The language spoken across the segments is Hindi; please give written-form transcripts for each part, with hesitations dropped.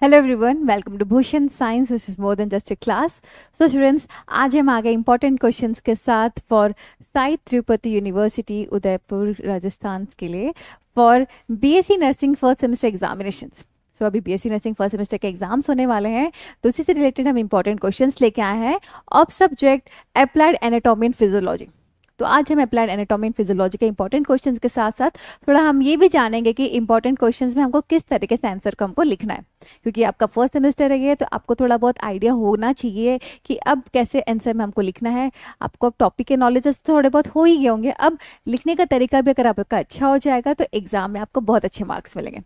Hello everyone, welcome to Bhushan science which is more than just a class. So students, आज हम आ गए इंपॉर्टेंट क्वेश्चंस के साथ फॉर साई तिरुपति यूनिवर्सिटी उदयपुर राजस्थान के लिए for BSc nursing first semester examinations. So अभी बीएससी नर्सिंग फर्स्ट सेमेस्टर के एग्जाम्स होने वाले हैं, तो उसी से रिलेटेड हम इंपॉर्टेंट क्वेश्चंस लेके आए हैं of subject applied anatomy and physiology. तो आज हम अप्लाइड एनाटॉमी एंड फिजियोलॉजी के इंपॉर्टेंट क्वेश्चंस के साथ साथ थोड़ा हम ये भी जानेंगे कि इंपॉर्टेंट क्वेश्चंस में हमको किस तरीके से आंसर को हमको लिखना है, क्योंकि आपका फर्स्ट सेमेस्टर है ये, तो आपको थोड़ा बहुत आइडिया होना चाहिए कि अब कैसे आंसर में हमको लिखना है। आपको अब टॉपिक के नॉलेजेस तो थोड़े बहुत हो ही गए होंगे, अब लिखने का तरीका भी अगर आपका अच्छा हो जाएगा तो एग्जाम में आपको बहुत अच्छे मार्क्स मिलेंगे।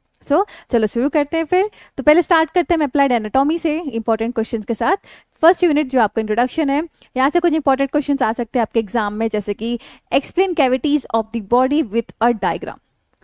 चलो शुरू करते हैं फिर। तो पहले स्टार्ट करते हैं अप्लाइड एनाटॉमी से इंपॉर्टेंट क्वेश्चंस के साथ। फर्स्ट यूनिट जो आपका इंट्रोडक्शन है, यहाँ से कुछ इंपॉर्टेंट क्वेश्चंस आ सकते हैं आपके एग्जाम में, जैसे कि explain cavities of the body with a diagram.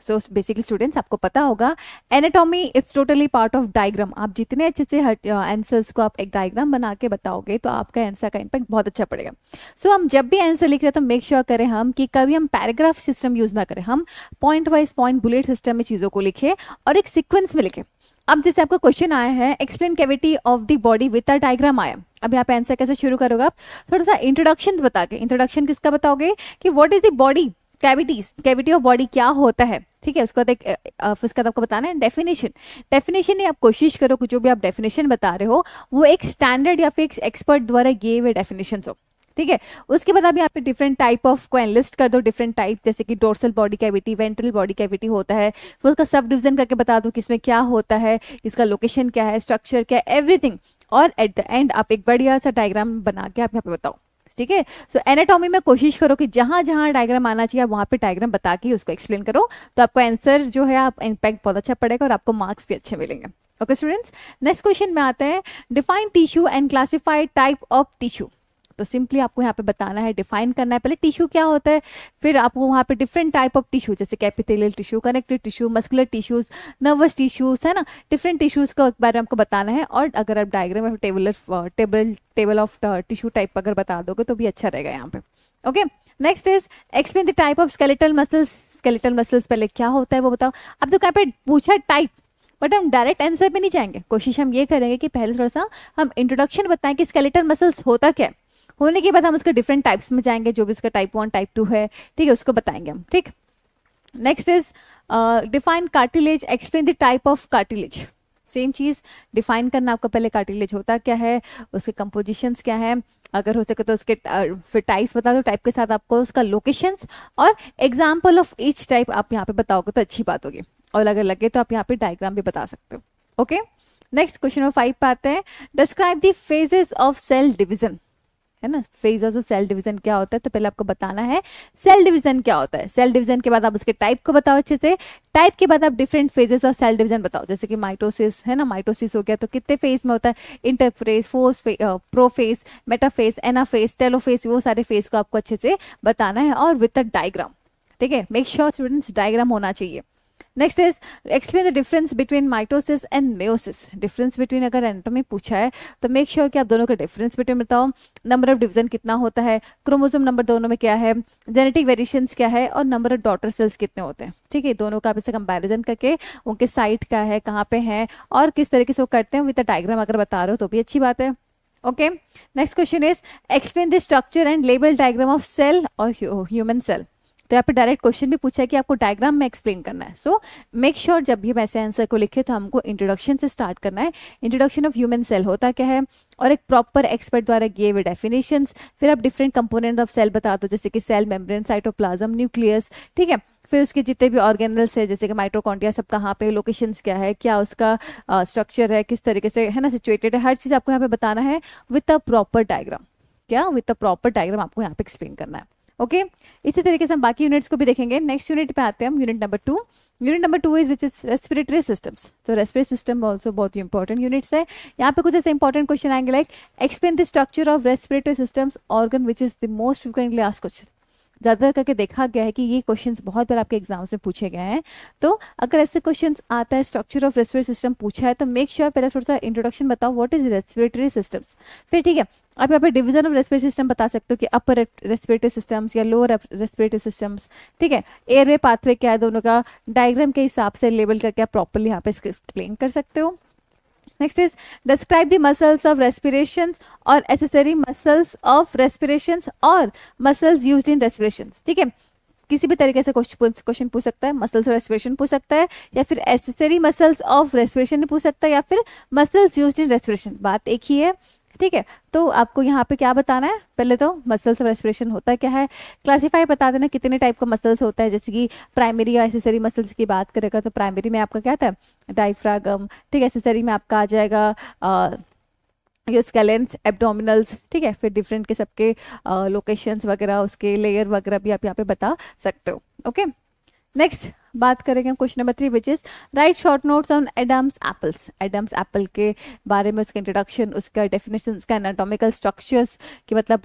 So basically students, आपको पता होगा anatomy it's totally part of diagram. आप जितने अच्छे से आंसर्स को आप एक डायग्राम बना के बताओगे तो आपका आंसर का इम्पैक्ट बहुत अच्छा पड़ेगा। सो हम जब भी आंसर लिख रहे हैं तो मेक श्योर करें हम कि कभी हम पैराग्राफ सिस्टम यूज ना करें, हम point wise point bullet system में चीज़ों को लिखें और एक सिक्वेंस में लिखें। अब जैसे आपका क्वेश्चन आया है explain cavity of the body with a diagram आया, अब यहाँ पे आंसर कैसे शुरू करोगे आप? थोड़ा सा इंट्रोडक्शन बता के, इंट्रोडक्शन किसका बताओगे कि what is the body, cavities, cavity of body क्या होता है, ठीक है। उसके बाद उसका आपको बताना है डेफिनेशन। डेफिनेशन आप कोशिश करो कि जो भी आप डेफिनेशन बता रहे हो वो एक स्टैंडर्ड या फिर एक एक्सपर्ट द्वारा दिए हुए डेफिनेशन हो, ठीक है। उसके बाद आप यहाँ पे डिफरेंट टाइप ऑफ को लिस्ट कर दो, डिफरेंट टाइप, जैसे कि dorsal body cavity, ventral body cavity होता है, फिर उसका सब डिवीजन करके बता दो कि इसमें क्या होता है, इसका लोकेशन क्या है, स्ट्रक्चर क्या है, एवरीथिंग। और एट द एंड आप एक बढ़िया सा डायग्राम बना के आप यहाँ पे बताओ, ठीक है। सो एनाटॉमी में कोशिश करो कि जहां जहां डायग्राम आना चाहिए वहां पे डायग्राम बता के उसको एक्सप्लेन करो, तो आपका आंसर जो है आप इम्पैक्ट बहुत अच्छा पड़ेगा और आपको मार्क्स भी अच्छे मिलेंगे। ओके स्टूडेंट्स, नेक्स्ट क्वेश्चन में आते हैं define tissue and classified type of tissue. तो सिंपली आपको यहाँ पे बताना है, डिफाइन करना है पहले टिश्यू क्या होता है, फिर आपको वहाँ पे डिफरेंट टाइप ऑफ टिश्यू जैसे epithelial tissue, connective tissue, muscular tissues, nervous tissues, है ना, डिफरेंट टिश्यूज के बारे में आपको बताना है। और अगर आप डायग्राम में टेबल ऑफ टिश्यू टाइप अगर बता दोगे तो भी अच्छा रहेगा यहाँ पे। Okay, next is explain the type of skeletal muscles. Skeletal muscles पहले क्या होता है वो बताओ। अब तो यहाँ पे पूछा टाइप, बट हम डायरेक्ट आंसर पे नहीं जाएंगे, कोशिश हम ये करेंगे कि पहले थोड़ा सा हम इंट्रोडक्शन बताएं कि स्केलेटल मसल्स होता क्या है, होने के बाद हम उसके डिफरेंट टाइप्स में जाएंगे, जो भी उसका टाइप 1 टाइप 2 है, ठीक है, उसको बताएंगे हम, ठीक। Next is define cartilage, explain the type of cartilage. Same चीज डिफाइन करना आपको, पहले कार्टिलेज होता क्या है, उसके कंपोजिशंस क्या है, अगर हो सके तो उसके फिर टाइप्स बता दो, टाइप के साथ आपको उसका लोकेशंस और एग्जाम्पल ऑफ ईच टाइप आप यहाँ पे बताओगे तो अच्छी बात होगी, और अगर लगे तो आप यहाँ पे डायग्राम भी बता सकते हो। ओके, नेक्स्ट क्वेश्चन नंबर 5 पे आते हैं, describe the phases of cell division, है ना। फेज ऑफ सेल डिवीजन क्या होता है, तो पहले आपको बताना है सेल डिवीजन क्या होता है। सेल डिवीजन के बाद आप उसके टाइप को बताओ अच्छे से, टाइप के बाद आप different phases of cell division बताओ, जैसे कि माइटोसिस, है ना, माइटोसिस हो गया तो कितने फेज में होता है, interphase, prophase, metaphase, anaphase, telophase, वो सारे फेज को आपको अच्छे से बताना है और विद अ डायग्राम, ठीक है। मेक श्योर स्टूडेंट्स डायग्राम होना चाहिए। Next is explain the difference between mitosis and meiosis. Difference between अगर एनाटॉमी पूछा है तो मेक श्योर कि आप दोनों का डिफरेंस बिटवीन बताओ, नंबर ऑफ डिवीजन कितना होता है, क्रोमोसोम नंबर दोनों में क्या है, जेनेटिक वेरिएशंस क्या है, और नंबर ऑफ डॉटर सेल्स कितने होते हैं, ठीक है। दोनों का आप इसे कंपैरिजन करके उनके साइट क्या है, कहाँ पे है और किस तरीके से वो करते हैं विद डायग्राम अगर बता रहे हो तो भी अच्छी बात है। Okay, next question is explain the structure and label diagram of cell और ह्यूमन सेल। तो यहाँ पे डायरेक्ट क्वेश्चन भी पूछा है कि आपको डायग्राम में एक्सप्लेन करना है। सो मेक श्योर जब भी हम ऐसे आंसर को लिखे तो हमको इंट्रोडक्शन से स्टार्ट करना है, इंट्रोडक्शन ऑफ ह्यूमन सेल होता क्या है और एक प्रॉपर एक्सपर्ट द्वारा दिए हुए डेफिनेशंस, फिर आप डिफरेंट कंपोनेंट ऑफ सेल बता दो, जैसे कि सेल मेम्ब्रेन, साइटोप्लाज्म, न्यूक्लियस, ठीक है। फिर उसके जितने भी ऑर्गेनल्स है जैसे कि माइटोकॉन्ड्रिया, सब कहाँ पे, लोकेशंस क्या है, क्या उसका स्ट्रक्चर है, किस तरीके से, है ना, सिचुएटेड है, हर चीज़ आपको यहाँ पे बताना है विद अ प्रॉपर डायग्राम। क्या विद अ प्रॉपर डायग्राम आपको यहाँ पे एक्सप्लेन करना है। ओके, इसी तरीके से हम बाकी यूनिट्स को भी देखेंगे। नेक्स्ट यूनिट पे आते हैं हम, unit number 2। Unit number 2 is which is respiratory systems. तो रेस्पिरेटरी सिस्टम ऑल्सो बहुत ही इंपॉर्टेंट यूनिट्स है। यहाँ पे कुछ ऐसे इंपॉर्टेंट क्वेश्चन आएंगे like explain the structure of respiratory systems organ which is the most frequently asked question. ज़्यादातर करके देखा गया है कि ये क्वेश्चंस बहुत बार आपके एग्जाम्स में पूछे गए हैं, तो अगर ऐसे क्वेश्चंस आता है स्ट्रक्चर ऑफ रेस्पिरेटरी सिस्टम पूछा है तो मेक श्योर पहले थोड़ा सा इंट्रोडक्शन बताओ व्हाट इज रेस्पिरेटरी सिस्टम्स, फिर ठीक है आप यहाँ पे डिवीजन ऑफ रेस्पिरेटरी सिस्टम बता सकते हो कि अपर रेस्पिरेटरी सिस्टम्स या लोअर रेस्पिरेटरी सिस्टम्स, ठीक है। एयरवे पाथवे क्या है, दोनों का डायग्राम के हिसाब से लेबल करके आप प्रॉपरली यहाँ पे एक्सप्लेन कर सकते हो। Next is describe the muscles of respiration और एसेसरी मसल्स ऑफ रेस्पिरेशन और मसल्स यूज्ड इन रेस्पिरेशन। ठीक है, किसी भी तरीके से क्वेश्चन पूछ सकता है, मसल्स ऑफ रेस्पिरेशन पूछ सकता है, या फिर एसेसरी मसल्स ऑफ रेस्पिरेशन पूछ सकता है, या फिर मसल्स यूज्ड इन रेस्पिरेशन, बात एक ही है। ठीक है, तो आपको यहाँ पे क्या बताना है, पहले तो मसल्स ऑफ रेस्पिरेशन होता है क्या है, क्लासीफाई बता देना कितने टाइप का मसल्स होता है। जैसे कि प्राइमरी या एसेसरी मसल्स की बात करेगा तो प्राइमरी में आपका क्या था, डायफ्रागम। ठीक है, एसेसरी में आपका आ जाएगा यो स्केलेंस, एब्डोमिनल्स। ठीक है, फिर डिफरेंट के सबके लोकेशंस वगैरह, उसके लेयर वगैरह भी आप यहाँ पे बता सकते हो। ओके, नेक्स्ट बात करेंगे question number 3 which is write short notes on Adam's apples. Adam's apple के बारे में, उसका इंट्रोडक्शन, उसका डेफिनेशन, उसका एनाटॉमिकल स्ट्रक्चर्स कि मतलब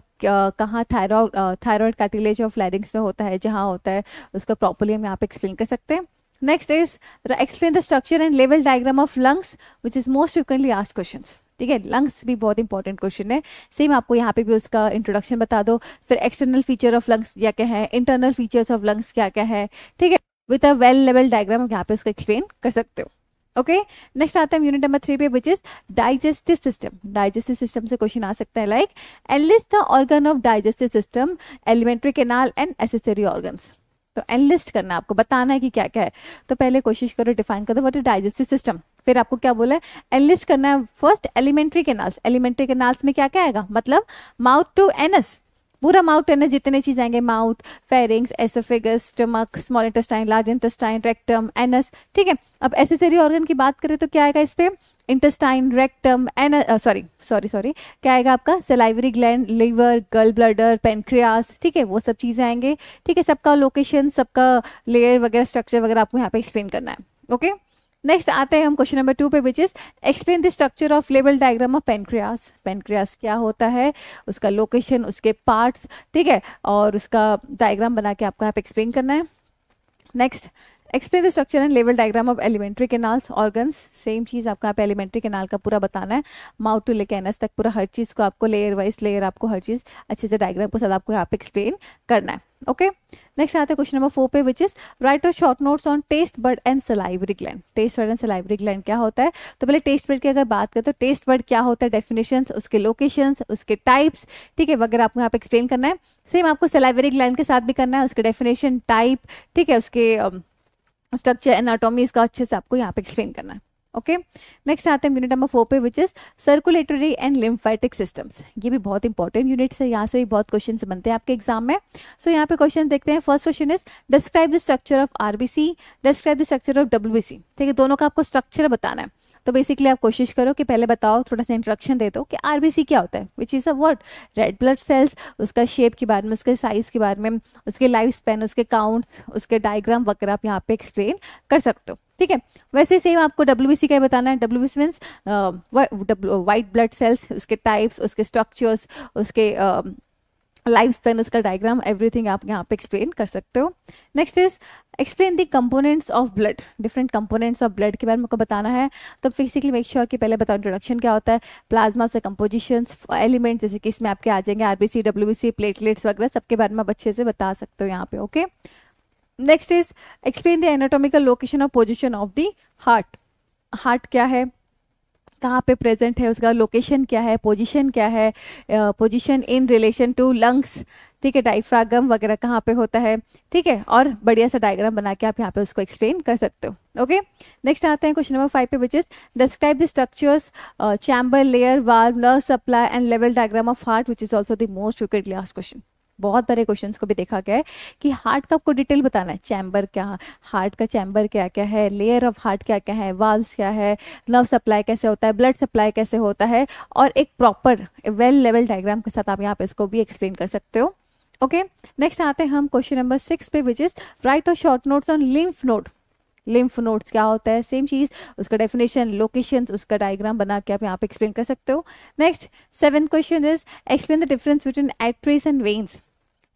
कहाँ थायराइड कार्टिलेज ऑफ लैरिंग्स में होता है, जहाँ होता है, उसका प्रॉपर्ली हम यहाँ पे एक्सप्लेन कर सकते हैं। Next is explain the structure and लेवल diagram of lungs which is most frequently asked questions. ठीक है, लंग्स भी बहुत इंपॉर्टेंट क्वेश्चन है, सेम आपको यहाँ पे भी उसका इंट्रोडक्शन बता दो, फिर एक्सटर्नल फीचर ऑफ लंग्स क्या क्या है, इंटरनल फीचर्स ऑफ लंग्स क्या क्या है। ठीक है, with a well level diagram यहाँ पे उसको एक्सप्लेन कर सकते हो। ओके, नेक्स्ट आता है यूनिट नंबर 3 पे which is digestive system. Digestive system से क्वेश्चन आ सकता है like analyst the organ of digestive system, alimentary canal and accessory organs. तो एनलिस्ट करना, आपको बताना है कि क्या क्या है। तो पहले कोशिश करो डिफाइन कर दो व्हाट इज डाइजेस्टिव सिस्टम, फिर आपको क्या बोला है, एनलिस्ट करना है। First alimentary canals, alimentary canals में क्या क्या आएगा, मतलब माउथ टू एनस, पूरा माउथ एनस जितने चीज आएंगे, mouth, pharynx, oesophagus, stomach, small intestine, large intestine, rectum, anus. ठीक है, अब एसेसरी ऑर्गन की बात करें तो क्या आएगा इस पे, इंटेस्टाइन, रेक्टम, सॉरी क्या आएगा आपका, सलाइवरी ग्लैंड, लिवर, गल ब्लडर, पेनक्रियास। ठीक है, वो सब चीजें आएंगे। ठीक है, सबका लोकेशन, सबका लेयर वगैरह, स्ट्रक्चर वगैरह आपको यहाँ पे एक्सप्लेन करना है। ओके, नेक्स्ट आते हैं हम क्वेश्चन नंबर 2 पे which is explain the structure of level diagram of pancreas. Pancreas क्या होता है, उसका लोकेशन, उसके पार्ट्स। ठीक है, और उसका डायग्राम बना के आपको यहाँ पे एक्सप्लेन करना है। Next explain the structure and लेवल diagram of alimentary canals organs. Same चीज आपको यहाँ पे एलिमेंट्री कैनाल का पूरा बताना है, माउथ टू लेके एनस तक पूरा हर चीज को आपको लेयर वाइज लेयर आपको हर चीज अच्छे से डायग्राम के साथ आपको यहाँ पे एक्सप्लेन करना है। ओके, नेक्स्ट आते हैं क्वेश्चन नंबर 4 पे विच इज राइट और short notes on taste bud and salivary gland. Taste bud and salivary gland क्या होता है, तो पहले टेस्ट बड की अगर बात करें तो टेस्ट बड क्या होता है, डेफिनेशंस, उसके लोकेशंस, उसके टाइप्स। ठीक है, वगैरह आपको यहाँ पे एक्सप्लेन करना है। सेम आपको सलाइवरी ग्लैंड के साथ भी करना है, उसके डेफिनेशन, टाइप। ठीक है, उसके स्ट्रक्चर, एनाटॉमी, इसका अच्छे से आपको यहाँ पे एक्सप्लेन करना है। ओके, नेक्स्ट आते हैं यूनिट नंबर 4 पे which is circulatory and lymphatic systems. ये भी बहुत इंपॉर्टेंट यूनिट्स है, यहाँ से भी बहुत क्वेश्चन बनते हैं आपके एग्जाम में। सो यहाँ पे क्वेश्चन देखते हैं। First question is describe the structure of RBC, describe the structure of WBC. ठीक है, दोनों का आपको स्ट्रक्चर बताना है। तो बेसिकली आप कोशिश करो कि पहले बताओ, थोड़ा सा इंट्रोडक्शन दे दो कि आरबीसी क्या होता है, which is a what, red blood cells, उसका शेप के बारे में, उसके साइज के बारे में, उसके लाइफ स्पैन, उसके काउंट, उसके डायग्राम वगैरह आप यहाँ पे एक्सप्लेन कर सकते हो। ठीक है, वैसे सेम आपको डब्ल्यूबीसी का बताना है। WBC means white blood cells, उसके टाइप्स, उसके स्ट्रक्चर्स, उसके लाइफ स्पैन, उसका डायग्राम, एवरीथिंग आप यहाँ पे एक्सप्लेन कर सकते हो। Next is explain the components of blood. Different components of blood के बारे में आपको बताना है। तो बेसिकली मेक श्योर कि पहले बताओ इंट्रोडक्शन क्या होता है, प्लाज्मा से कंपोजिशंस, एलिमेंट, जैसे कि इसमें आपके आ जाएंगे आरबीसी, डब्ल्यूबीसी, प्लेटलेट्स वगैरह, सबके बारे में आप अच्छे से बता सकते हो यहाँ पे। Okay, next is explain the anatomical location of position of the heart. Heart क्या है, कहाँ पे प्रेजेंट है, उसका लोकेशन क्या है, पोजीशन क्या है, position in relation to lungs. ठीक है, डायफ्रागम वगैरह कहाँ पे होता है। ठीक है, और बढ़िया सा डायग्राम बना के आप यहाँ पे उसको एक्सप्लेन कर सकते हो। ओके, नेक्स्ट आते हैं क्वेश्चन नंबर 5 पे which is describe the structures, chamber, layer, valve, nerve supply and लेवल diagram of heart which is also the most frequently asked question. बहुत सारे क्वेश्चंस को भी देखा गया है कि हार्ट का आपको डिटेल बताना है, चैम्बर क्या, हार्ट का चैम्बर क्या क्या है, लेयर ऑफ हार्ट क्या क्या है, वाल्व्स क्या है, नर्व सप्लाई कैसे होता है, ब्लड सप्लाई कैसे होता है, और एक प्रॉपर वेल लेवल डायग्राम के साथ आप यहाँ पे इसको भी एक्सप्लेन कर सकते हो। ओके, नेक्स्ट आते हैं हम क्वेश्चन नंबर 6 पे विच इज राइट और short notes on lymph node. Lymph nodes क्या होता है, सेम चीज, उसका डेफिनेशन, लोकेशन, उसका डायग्राम बना के आप यहाँ पे एक्सप्लेन कर सकते हो। Next 7th question is explain the difference between arteries and veins.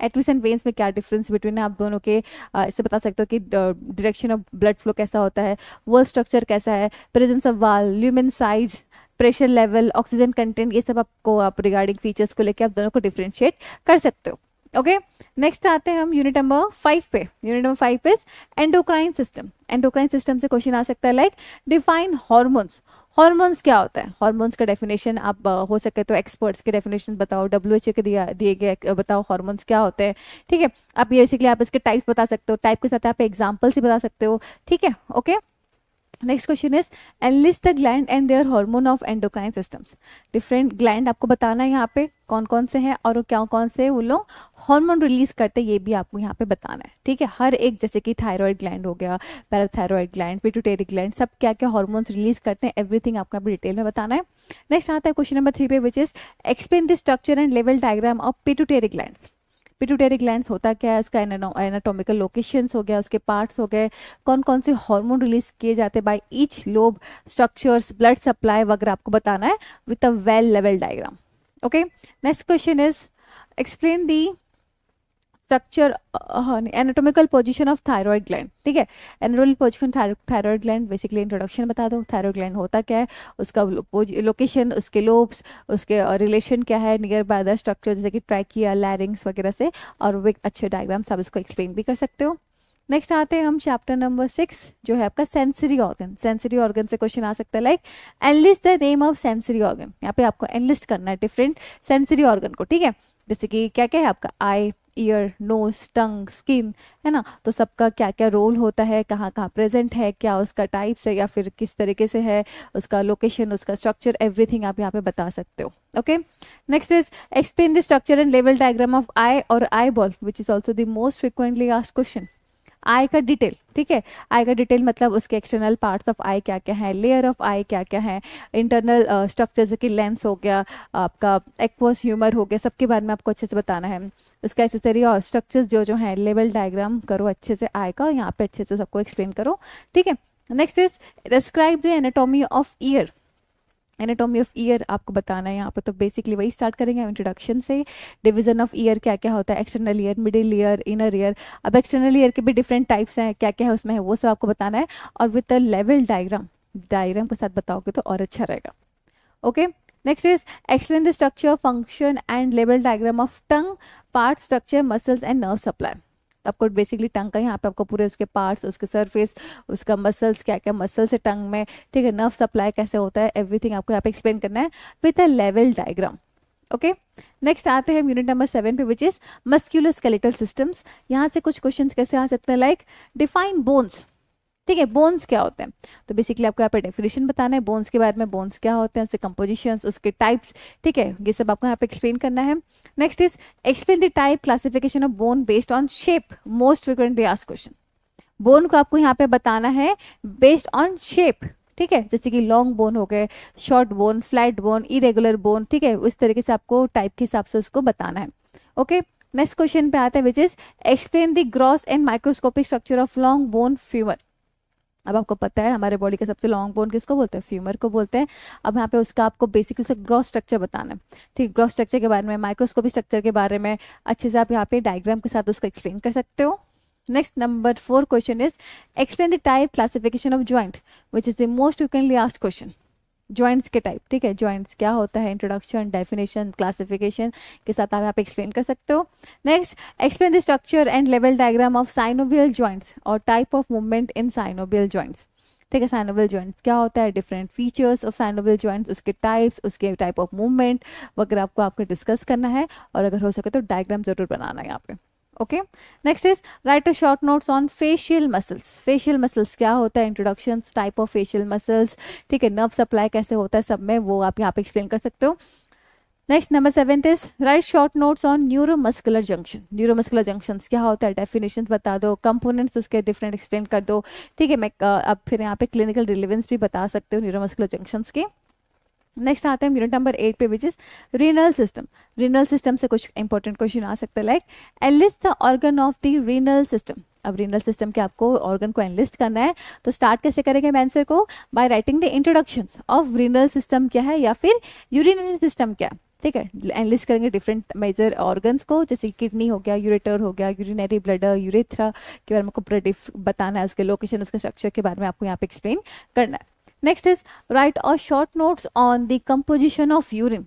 Arteries and veins में क्या डिफरेंस बिटवीन है, आप दोनों के इससे बता सकते हो कि डायरेक्शन ऑफ ब्लड फ्लो कैसा होता है, वॉल स्ट्रक्चर कैसा है, प्रेजेंस ऑफ वाल, lumen size, pressure level, oxygen content, ये सब आपको आप रिगार्डिंग फीचर्स को लेकर आप दोनों को डिफरेंशिएट कर सकते हो। ओके, नेक्स्ट आते हैं हम यूनिट नंबर 5 पे। Unit number 5 is endocrine system. Endocrine system से क्वेश्चन आ सकता है लाइक डिफाइन हार्मोन्स। हॉर्मोन्स क्या होता है, हॉर्मोन्स का डेफिनेशन आप हो सके तो एक्सपर्ट्स के डेफिनेशन बताओ, WHO के दिए गए बताओ हॉर्मोन्स क्या होते हैं, ठीक है। आप बेसिकली आप इसके टाइप्स बता सकते हो, टाइप के साथ आप एग्जाम्पल से बता सकते हो, ठीक है, okay. Next question is enlist the gland and their hormone of endocrine systems. Different gland आपको बताना है यहाँ पे कौन कौन से हैं और क्या कौन से वो लोग हार्मोन रिलीज करते हैं, ये भी आपको यहाँ पे बताना है, ठीक है। हर एक जैसे कि थायराइड ग्लैंड हो गया, पैराथायराइड ग्लैंड, पिट्यूटरी ग्लैंड, सब क्या क्या हार्मोन्स रिलीज करते हैं, एवरीथिंग आपको यहाँ पे डिटेल में बताना है। नेक्स्ट आता है क्वेश्चन नंबर 3 पे, which is explain the structure and लेवल diagram of pituitary glands. Pituitary glands होता क्या है, उसका एनाटॉमिकल लोकेशंस हो गया, उसके पार्ट्स हो गए, कौन कौन से हार्मोन रिलीज किए जाते हैं by each lobe, structures, blood supply वगैरह आपको बताना है with a well level diagram, okay. Next question is explain the structure anatomical position of thyroid gland, ठीक है। Anatomical position thyroid gland, basically introduction बता दो, थायराइड ग्लैंड होता क्या है, उसका लोकेशन, उसके लोब्स, उसके रिलेशन क्या है नियर बाय द स्ट्रक्चर जैसे कि ट्रैकिया, लैरिंग्स वगैरह से, और वो एक अच्छे डायग्राम्स आप इसको एक्सप्लेन भी कर सकते हो। नेक्स्ट आते हैं हम चैप्टर नंबर 6 जो है आपका सेंसरी ऑर्गन। सेंसरी ऑर्गन से क्वेश्चन आ सकता है like analyst the name of sensory organ. यहाँ पे आपको एनलिस्ट करना है डिफरेंट सेंसरी ऑर्गन को, ठीक है। जैसे कि क्या क्या है आपका आई, ईयर, नोज, टंग, स्किन, है ना, तो सबका क्या क्या रोल होता है, कहाँ कहाँ प्रेजेंट है, क्या उसका टाइप्स है या फिर किस तरीके से है, उसका लोकेशन, उसका स्ट्रक्चर, एवरीथिंग आप यहाँ पे बता सकते हो, okay. Next is explain the structure and लेवल डायग्राम ऑफ आई और eyeball which is also the most frequently asked question. Eye का डिटेल, ठीक है, आई का डिटेल मतलब उसके एक्सटर्नल पार्ट्स ऑफ आई क्या क्या है, लेयर ऑफ आई क्या क्या है, इंटरनल स्ट्रक्चर जैसे कि लेंस हो गया, आपका एक्वस ह्यूमर हो गया, सबके बारे में आपको अच्छे से बताना है। उसका एसेसरी और स्ट्रक्चर्स जो जो है लेवल डायग्राम करो अच्छे से आई का, यहाँ पे अच्छे से सबको एक्सप्लेन करो, ठीक है। Next is describe the anatomy of year. Anatomy of year आपको बताना है यहाँ पे, तो बेसिकली वही स्टार्ट करेंगे इंट्रोडक्शन से। डिवीजन ऑफ ईयर क्या क्या होता है, external ear, middle ear, inner ear. अब एक्सटर्नल ईयर के भी डिफरेंट टाइप्स हैं, क्या क्या है उसमें है वो सब आपको बताना है, और with the level diagram, diagram के साथ बताओगे तो और अच्छा रहेगा, okay. Next is explain the structure, function and लेवल diagram of tongue, part, structure, muscles and nerve supply. आपको बेसिकली टंग का यहाँ पे आपको पूरे उसके पार्ट्स, उसके सरफेस, उसका मसल्स क्या क्या मसल्स है टंग में, ठीक है, नर्व सप्लाई कैसे होता है, एवरीथिंग आपको यहाँ पे एक्सप्लेन करना है with a level diagram, okay. Next आते हैं यूनिट नंबर 7 पे which is muscular skeletal systems. यहाँ से कुछ क्वेश्चंस कैसे आ सकते हैं लाइक डिफाइन बोन्स, ठीक है, बोन्स क्या होते हैं, तो बेसिकली आपको यहाँ पे डेफिनेशन बताना है बोन्स के बारे में, बोन्स क्या होते हैं, उसके कंपोजिशंस, उसके टाइप्स, ठीक है, ये सब आपको यहाँ पे एक्सप्लेन करना है। Next is explain the type classification of bone based on shape, most frequently asked question. Bone को आपको यहाँ पे बताना है बेस्ड ऑन शेप, ठीक है, जैसे कि लॉन्ग बोन हो गए, short bone, flat bone, irregular bone, ठीक है, उस तरीके से आपको टाइप के हिसाब से उसको बताना है, ओके। नेक्स्ट क्वेश्चन पे आता है which is explain the gross and microscopic structure of long bone femur. अब आपको पता है हमारे बॉडी का सबसे लॉन्ग बोन किसको बोलते हैं, फ्यूमर को बोलते हैं। अब यहाँ पे उसका आपको बेसिकली उसका ग्रॉस स्ट्रक्चर बताना है, ठीक, ग्रॉस स्ट्रक्चर के बारे में, माइक्रोस्कोपिक स्ट्रक्चर के बारे में अच्छे से आप यहाँ पे डायग्राम के साथ उसको एक्सप्लेन कर सकते हो। Next number 4 question is explain the type classification of joint which is the most frequently asked question. Joints के टाइप, ठीक है, जॉइंट्स क्या होता है, इंट्रोडक्शन, डेफिनेशन, क्लासिफिकेशन के साथ आप यहाँ पे एक्सप्लेन कर सकते हो। Next explain the structure and लेवल डायग्राम ऑफ साइनोवियल जॉइंट्स और type of movement in synovial joints, ठीक है। साइनोवियल जॉइंट्स क्या होता है, different features of synovial joints, उसके टाइप्स, उसके टाइप ऑफ मूवमेंट वगैरह आपको डिस्कस करना है, और अगर हो सके तो डायग्राम जरूर बनाना है यहाँ पे, okay. Next is write a short notes on facial muscles. Facial muscles क्या होता है, introduction, type of facial muscles, ठीक है, नर्व सप्लाई कैसे होता है सब में वो आप यहाँ पे एक्सप्लेन कर सकते हो। Next number 7 is write short notes on neuromuscular junction. Neuromuscular junctions क्या होता है, डेफिनेशंस बता दो, कंपोनेंट्स उसके डिफरेंट एक्सप्लेन कर दो, ठीक है। मैं अब फिर यहाँ पे क्लिनिकल रिलेवेंस भी बता सकते हो न्यूरोमस्कुलर जंक्शंस के। नेक्स्ट आते हैं यूनिट नंबर 8 पे which is renal system. Renal system से कुछ इंपॉर्टेंट क्वेश्चन आ सकता है like analyst the organ of the renal system. अब रीनल सिस्टम के आपको ऑर्गन को एनलिस्ट करना है, तो स्टार्ट कैसे करेंगे मैं आंसर को, by writing the introductions of renal system क्या है या फिर यूरिनरी सिस्टम क्या, ठीक है। एनलिस्ट करेंगे डिफरेंट मेजर ऑर्गन्स को, जैसे किडनी हो गया, यूरेटर हो गया, यूरिनरी ब्लडर, यूरेथ्रा के बारे में आपको पूरा बताना है, उसके लोकेशन, उसके स्ट्रक्चर के बारे में आपको यहाँ पे एक्सप्लेन करना है। नेक्स्ट इज राइट और short notes on the composition of urine.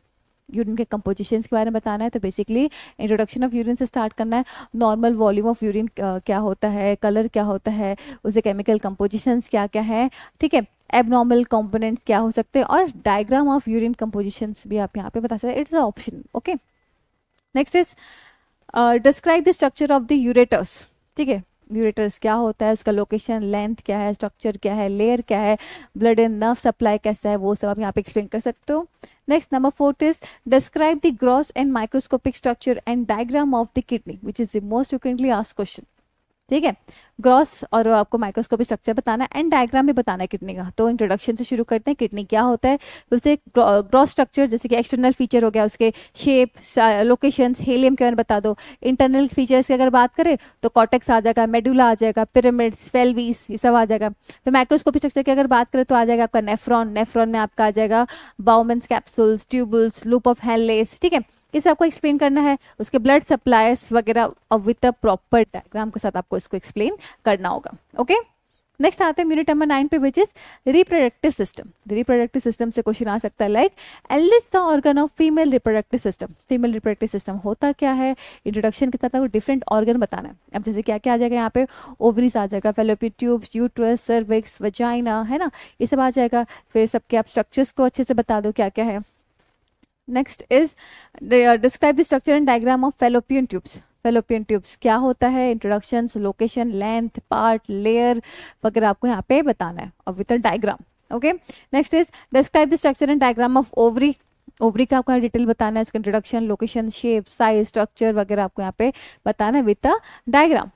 Urine के कंपोजिशन के बारे में बताना है, तो बेसिकली इंट्रोडक्शन ऑफ यूरिन से स्टार्ट करना है, नॉर्मल वॉल्यूम ऑफ यूरिन क्या होता है, कलर क्या होता है, उसे केमिकल कंपोजिशंस क्या क्या है, ठीक है, एबनॉर्मल कंपोनेंट्स क्या हो सकते हैं, और डायग्राम ऑफ यूरिन कंपोजिशंस भी आप यहाँ पे बता सकते हैं, it's a option. Okay, next is describe the structure of the ureters. ठीक है, यूरेटर्स क्या होता है, उसका लोकेशन, लेंथ क्या है, स्ट्रक्चर क्या है, लेयर क्या है, ब्लड एंड नर्व सप्लाई कैसा है, वो सब आप यहाँ पे एक्सप्लेन कर सकते हो। Next number 4 is describe the gross and microscopic structure and diagram of the kidney which is the most frequently asked question. ठीक है, ग्रॉस और आपको माइक्रोस्कोपिक स्ट्रक्चर बताना है एंड डायग्राम भी बताना है किडनी का। तो इंट्रोडक्शन से शुरू करते हैं, किडनी क्या होता है, उससे ग्रॉस स्ट्रक्चर जैसे कि एक्सटर्नल फीचर हो गया, उसके शेप, लोकेशंस, हेलियम के बारे में बता दो। इंटरनल फीचर्स की अगर बात करें तो कॉर्टेक्स आ जाएगा, मेडुला आ जाएगा, पिरामिड्स, पेल्विस, ये सब आ जाएगा। फिर माइक्रोस्कोपिक स्ट्रक्चर की अगर बात करें तो आ जाएगा आपका नेफ्रॉन, नेफ्रॉन में आपका आ जाएगा Bowman's capsules, tubules, loop of Henle's. ठीक है, इसे आपको एक्सप्लेन करना है, उसके ब्लड सप्लाईज वगैरह और विद अ प्रॉपर डायग्राम के साथ आपको इसको एक्सप्लेन करना होगा। ओके, नेक्स्ट आते हैं यूनिट नंबर 9 पे which is reproductive system. Reproductive system से क्वेश्चन आ सकता है like A-list the organ of female reproductive system. Female reproductive system होता क्या है, इंट्रोडक्शन के साथ आपको डिफरेंट ऑर्गन बताना है। अब जैसे क्या क्या आ जाएगा यहाँ पे, ओवरीज आ जाएगा, fallopian tubes, uterus, cervix, vagina, है ना, ये सब आ जाएगा। फिर सबके आप स्ट्रक्चर्स को अच्छे से बता दो क्या क्या है। Next is describe the structure and diagram of fallopian tubes. Fallopian tubes क्या होता है, introduction, location, length, part, layer वगैरह आपको यहाँ पे बताना है और with diagram. Okay, next is describe the structure and diagram of ovary. Ovary का आपको डिटेल बताना है, उसका introduction, location, shape, size, structure वगैरह आपको यहाँ पे बताना है with diagram.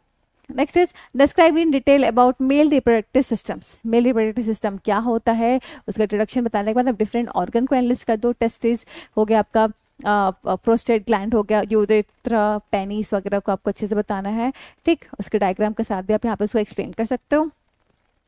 Next is describe in detail about male reproductive systems. Male reproductive system क्या होता है, उसका इंट्रोडक्शन बताने के बाद आप डिफरेंट ऑर्गन को एनालिस्ट कर दो। टेस्टिस हो गया आपका, प्रोस्टेट ग्लैंड हो गया, यूरेथ्रा, पेनिस वगैरह को आपको अच्छे से बताना है। ठीक, उसके डायग्राम के साथ भी आप यहाँ पे उसको एक्सप्लेन कर सकते हो।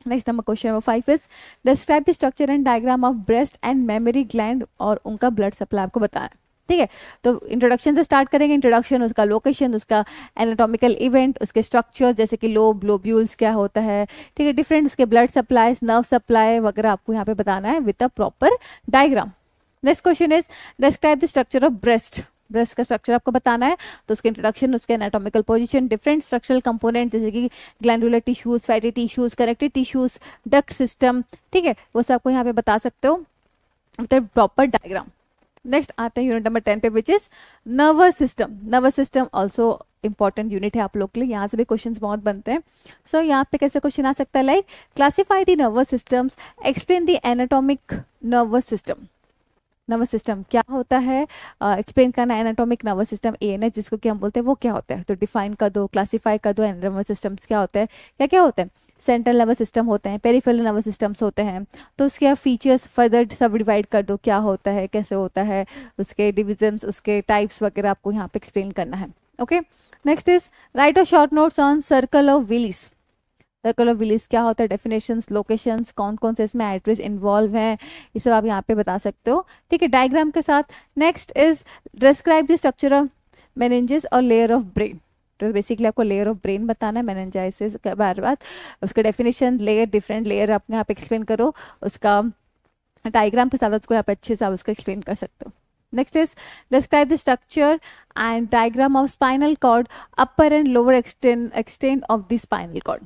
Next number question number 5 is describe the structure and diagram of breast and memory gland और उनका ब्लड सप्लाई आपको बताना है। ठीक है, तो इंट्रोडक्शन से स्टार्ट करेंगे, इंट्रोडक्शन, उसका लोकेशन, उसका एनाटॉमिकल इवेंट, उसके स्ट्रक्चर जैसे कि लोब, लोब्यूल्स क्या होता है, ठीक है, डिफरेंट उसके ब्लड सप्लाईज, नर्व सप्लाई वगैरह आपको यहाँ पे बताना है with a proper diagram. Next question is describe the structure of breast. Breast का स्ट्रक्चर आपको बताना है, तो उसके इंट्रोडक्शन, उसके anatomical position, different structural component जैसे कि glandular tissues, fatty tissues, connective tissues, duct system, ठीक है, वो सब आपको यहाँ पे बता सकते हो विद प्रॉपर डायग्राम। नेक्स्ट आते हैं यूनिट नंबर 10 पे which is nervous system. Nervous system also important unit है आप लोग के लिए, यहाँ से भी क्वेश्चंस बहुत बनते हैं। सो यहाँ पे कैसे क्वेश्चन आ सकता है like classify the nervous systems, explain the anatomic nervous system. Nervous system क्या होता है, एक्सप्लेन करना, एनाटॉमिक नर्वस सिस्टम ANS जिसको कि हम बोलते हैं वो क्या होता है, तो डिफाइन कर दो, क्लासिफाई कर दो। नर्वस सिस्टम्स क्या होता है, क्या क्या होता है, सेंट्रल नर्वस सिस्टम होते हैं, पेरिफेरल नर्वस सिस्टम्स होते हैं, तो उसके फीचर्स फर्दर सब डिवाइड कर दो, क्या होता है, कैसे होता है, उसके डिविजन्स, उसके टाइप्स वगैरह आपको यहाँ पे एक्सप्लेन करना है। Okay, next is write a short notes on circle of Willis. Circle of Willis क्या होता है, डेफिनेशंस, लोकेशंस, कौन कौन से इसमें एड्रेस इन्वॉल्व हैं, ये सब आप यहाँ पे बता सकते हो। ठीक है, डायग्राम के साथ। Next is describe the structure of meninges और लेयर ऑफ ब्रेन। तो बेसिकली आपको लेयर ऑफ ब्रेन बताना है, मेनिंजाइसिस के बारे बाद उसका डेफिनेशन, लेयर, डिफरेंट लेयर आप यहाँ पे एक्सप्लेन करो, उसका डायग्राम के साथ उसको यहाँ पे अच्छे से आप उसको एक्सप्लेन कर सकते हो। Next is describe the structure and diagram of spinal cord, upper and lower extent of the spinal cord.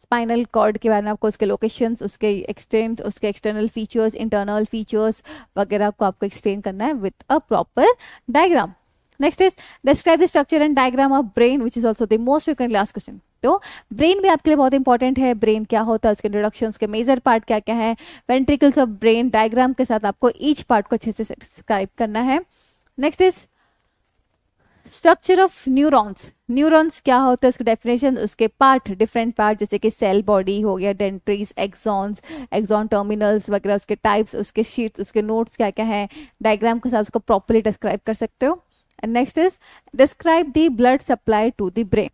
Spinal cord के बारे में आपको उसके लोकेशंस, उसके एक्सटेंट, उसके एक्सटर्नल फीचर्स, इंटरनल फीचर्स वगैरह को आपको एक्सप्लेन करना है with a proper diagram. Next is describe the structure and diagram of brain which is also the most frequently asked question. तो ब्रेन भी आपके लिए बहुत इंपॉर्टेंट है, ब्रेन क्या होता है, उसके इंट्रोडक्शन, उसके मेजर पार्ट क्या क्या है, वेंट्रिकल्स ऑफ ब्रेन, डायग्राम के साथ आपको ईच पार्ट को अच्छे से डिस्क्राइब करना है। Next is structure of neurons. Neurons क्या होता है, उसके डेफिनेशन, उसके पार्ट, डिफरेंट पार्ट जैसे कि सेल बॉडी हो गया, डेंट्रीज, एक्सॉन्स, एक्सॉन टर्मिनल्स वगैरह, उसके टाइप्स, उसके शीट्स, उसके नोट्स क्या क्या है, डायग्राम के साथ उसको प्रॉपर्ली डिस्क्राइब कर सकते हो। And next is describe the blood supply to the brain.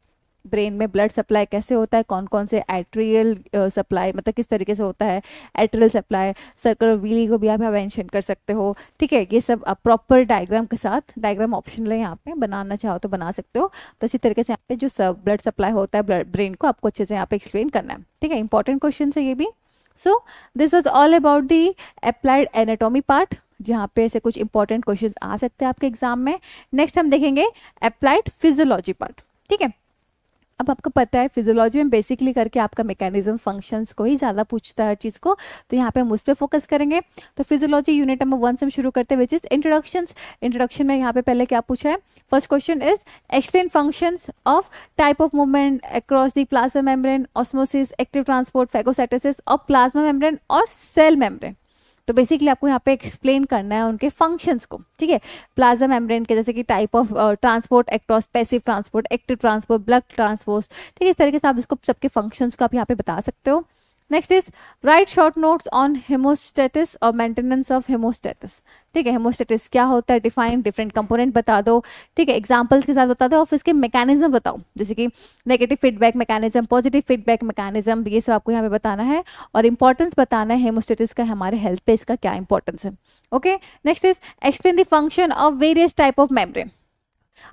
Brain में ब्लड सप्लाई कैसे होता है, कौन कौन से एट्रियल सप्लाई, मतलब किस तरीके से होता है, एट्रियल सप्लाई, सर्कुलर व्हील को भी आप मेंशन कर सकते हो। ठीक है, ये सब आप प्रॉपर डायग्राम के साथ, डायग्राम ऑप्शनल है यहाँ पे, बनाना चाहो तो बना सकते हो। तो इसी तरीके से यहाँ पे जो ब्लड सप्लाई होता है ब्लड ब्रेन को आपको अच्छे से यहाँ पे एक्सप्लेन करना है। ठीक है, इंपॉर्टेंट क्वेश्चन है ये भी। So this was all about the applied anatomy part, जहाँ पे ऐसे कुछ इंपॉर्टेंट क्वेश्चन आ सकते हैं आपके एग्जाम में। नेक्स्ट हम देखेंगे अप्लाइड फिजियोलॉजी पार्ट। ठीक है, अब आपको पता है फिजियोलॉजी में बेसिकली करके आपका मैकेनिज्म फंक्शंस को ही ज़्यादा पूछता है हर चीज़ को, तो यहाँ पे हम उस पर फोकस करेंगे। तो फिजियोलॉजी यूनिट नंबर 1 से हम शुरू करते हैं विच इज इंट्रोडक्शंस। इंट्रोडक्शन में यहाँ पे पहले क्या पूछा है, first question is explain functions of type of movement across the plasma membrane, osmosis, active transport, phagocytosis of plasma membrane और सेल मेम्ब्रेन। तो बेसिकली आपको यहाँ पे एक्सप्लेन करना है उनके फंक्शंस को, ठीक है। प्लाज्मा मेम्ब्रेन के जैसे कि type of transport across, passive transport, active transport, blood transport, ठीक है। इस तरीके से आप इसको सबके फंक्शंस को आप यहाँ पे बता सकते हो। Next is write short notes on homeostasis और मेंटेनेंस ऑफ हेमोस्टेटिस, ठीक है। हेमोस्टेटिस क्या होता है, डिफाइन, डिफरेंट कंपोनेंट बता दो, ठीक है। एग्जांपल्स के साथ बता दो और फिर इसके मैकेनिज्म बताओ, जैसे कि negative feedback mechanism, positive feedback mechanism, ये सब आपको यहाँ पे बताना है और इंपॉर्टेंस बताना है हेमोस्टेटिस का हमारे हेल्थ पे इसका क्या इंपॉर्टेंस है। Okay, next is explain the function of various type of membrane.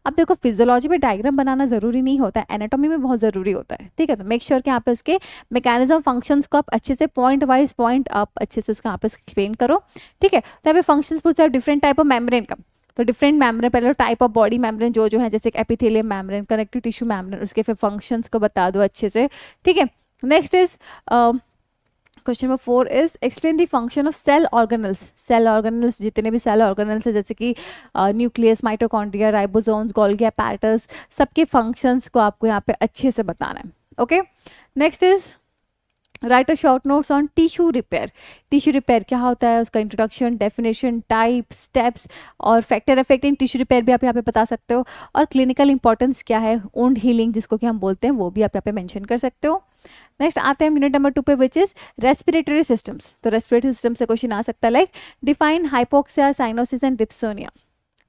अब देखो फिजियोलॉजी में डायग्राम बनाना जरूरी नहीं होता है, एनाटॉमी में बहुत जरूरी होता है, ठीक है। तो मेक श्योर कि यहाँ पे उसके मैकेनिज्म फंक्शंस को आप अच्छे से पॉइंट वाइज पॉइंट आप अच्छे से उसका यहाँ पे एक्सप्लेन करो, ठीक है। तो यहाँ पे फंक्शंस पूछते हैं डिफरेंट टाइप ऑफ मेम्ब्रेन का, तो डिफरेंट मेम्ब्रेन, पहले टाइप ऑफ बॉडी मेम्ब्रेन जो है, जैसे epithelium membrane, connective tissue membrane, उसके फिर फंक्शंस को बता दो अच्छे से, ठीक है। Next is question number 4 is explain the function of cell organelles. Cell organelles जितने भी सेल ऑर्गेनल्स है, जैसे कि nucleus, mitochondria, ribosomes, Golgi apparatus, सबके फंक्शंस को आपको यहाँ पे अच्छे से बताना है। Okay, next is write a short notes on tissue repair. Tissue repair क्या होता है, उसका इंट्रोडक्शन, डेफिनेशन, टाइप, स्टेप्स और फैक्टर अफेक्टिंग टिश्यू रिपेयर भी आप यहाँ पे बता सकते हो, और क्लिनिकल इंपॉर्टेंस क्या है, वुंड हीलिंग जिसको कि हम बोलते हैं, वो भी आप यहाँ पे मेंशन कर सकते हो। नेक्स्ट आते हैं यूनिट नंबर 2 पे विच इज रेस्पिरेटरी सिस्टम्स। तो रेस्पिरेटरी सिस्टम से क्वेश्चन आ सकता है like define hypoxia, cyanosis and dyspnoea,